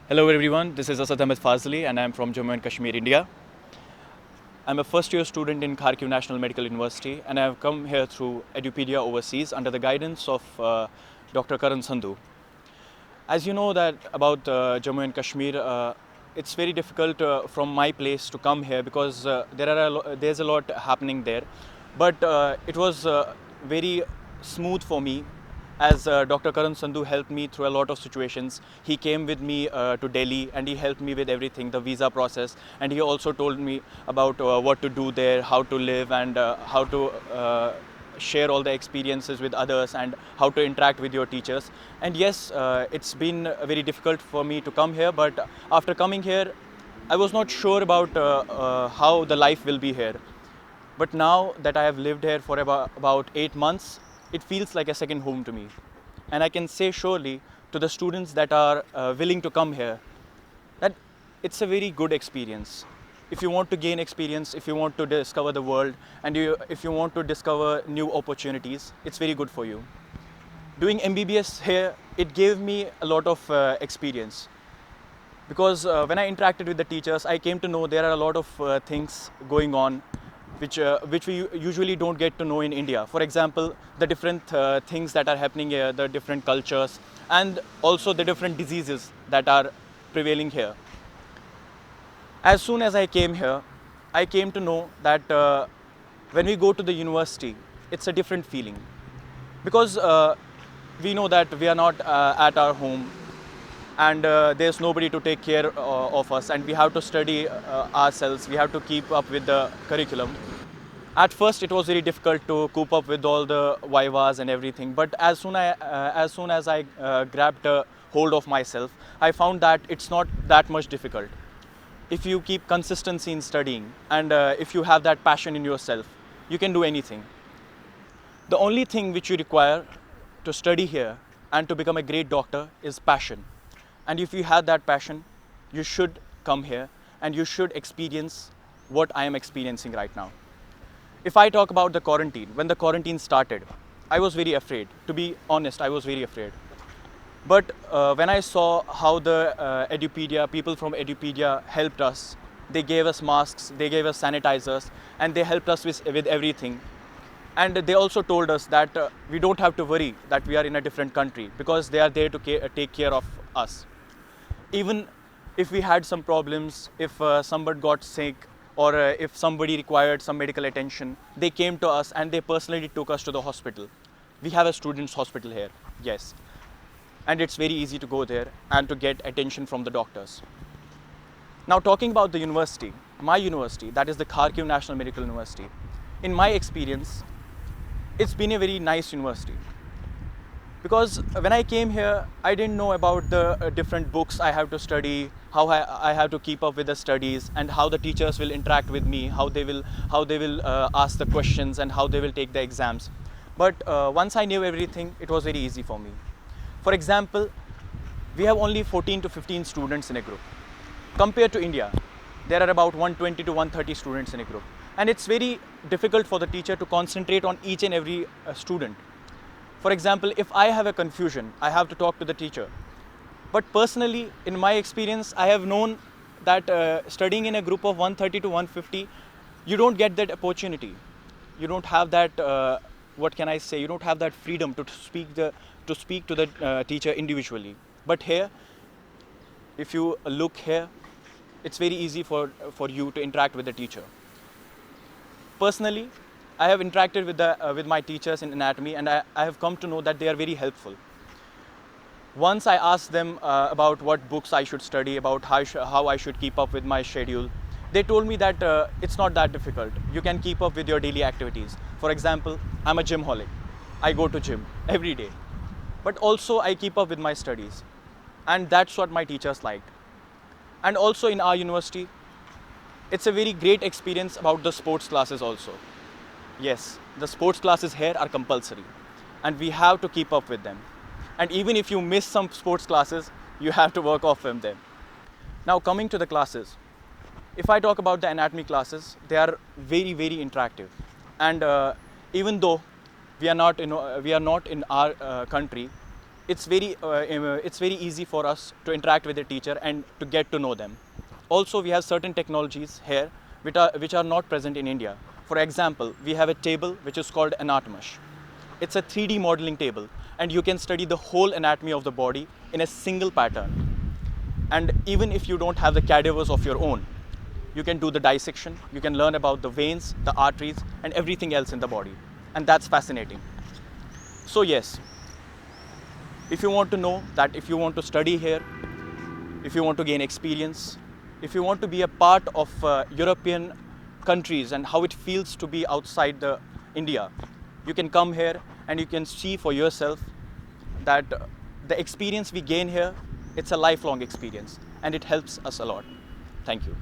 Hello everyone, this is Asad Ahmed Fazli and I am from Jammu and Kashmir, India. I'm a first year student in Kharkiv National Medical University and I have come here through Edupedia Overseas under the guidance of Dr. Karan Sandhu. As you know that about Jammu and Kashmir, it's very difficult from my place to come here because there's a lot happening there. But it was very smooth for me as Dr. Karan Sandhu helped me through a lot of situations. He came with me to Delhi and he helped me with everything, the visa process, and he also told me about what to do there, how to live, and how to share all the experiences with others and how to interact with your teachers. And yes, it's been very difficult for me to come here, but after coming here, I was not sure about how the life will be here. But now that I have lived here for about 8 months, it feels like a second home to me. And I can say surely to the students that are willing to come here that it's a very good experience. If you want to gain experience, if you want to discover the world, and if you want to discover new opportunities, it's very good for you. Doing MBBS here, it gave me a lot of experience. Because when I interacted with the teachers, I came to know there are a lot of things going on which we usually don't get to know in India. For example, the different things that are happening here, the different cultures, and also the different diseases that are prevailing here. As soon as I came here, I came to know that when we go to the university, it's a different feeling. Because we know that we are not at our home and there's nobody to take care of us, and we have to study ourselves, we have to keep up with the curriculum. At first it was very difficult to cope up with all the vivas and everything, but as soon as I grabbed a hold of myself, I found that it's not that much difficult. If you keep consistency in studying and if you have that passion in yourself, you can do anything. The only thing which you require to study here and to become a great doctor is passion. And if you have that passion, you should come here and you should experience what I am experiencing right now. If I talk about the quarantine, when the quarantine started, I was very afraid. To be honest, I was very afraid. But when I saw how the people from Edupedia helped us, they gave us masks, they gave us sanitizers, and they helped us with everything. And they also told us that we don't have to worry that we are in a different country because they are there to take care of us. Even if we had some problems, if somebody got sick, or if somebody required some medical attention, they came to us and they personally took us to the hospital. We have a student's hospital here, yes. And it's very easy to go there and to get attention from the doctors. Now talking about the university, my university, that is the Kharkiv National Medical University. In my experience, it's been a very nice university. Because when I came here, I didn't know about the different books I have to study, how I have to keep up with the studies, and how the teachers will interact with me, how they will ask the questions, and how they will take the exams. But once I knew everything, it was very easy for me. For example, we have only 14 to 15 students in a group. Compared to India, there are about 120 to 130 students in a group. And it's very difficult for the teacher to concentrate on each and every student. For example, if I have a confusion, I have to talk to the teacher. But personally, in my experience, I have known that studying in a group of 130 to 150, you don't get that opportunity. You don't have that, what can I say, you don't have that freedom to speak to the teacher individually. But here, if you look here, it's very easy for you to interact with the teacher. Personally, I have interacted with my teachers in anatomy, and I have come to know that they are very helpful. Once I asked them about what books I should study, about how I should keep up with my schedule, they told me that it's not that difficult. You can keep up with your daily activities. For example, I'm a gymholic. I go to gym every day. But also I keep up with my studies. And that's what my teachers liked. And also in our university, it's a very great experience about the sports classes also. Yes, the sports classes here are compulsory and we have to keep up with them. And even if you miss some sports classes, you have to work off from them. Now coming to the classes, if I talk about the anatomy classes, they are very, very interactive. And even though we are not in our country, it's very easy for us to interact with the teacher and to get to know them. Also, we have certain technologies here which are not present in India. For example, we have a table which is called Anatomesh. It's a 3D modeling table, and you can study the whole anatomy of the body in a single pattern. And even if you don't have the cadavers of your own, you can do the dissection, you can learn about the veins, the arteries, and everything else in the body. And that's fascinating. So yes, if you want to know that, if you want to study here, if you want to gain experience, if you want to be a part of European countries and how it feels to be outside India, you can come here and you can see for yourself that the experience we gain here, it's a lifelong experience and it helps us a lot. Thank you.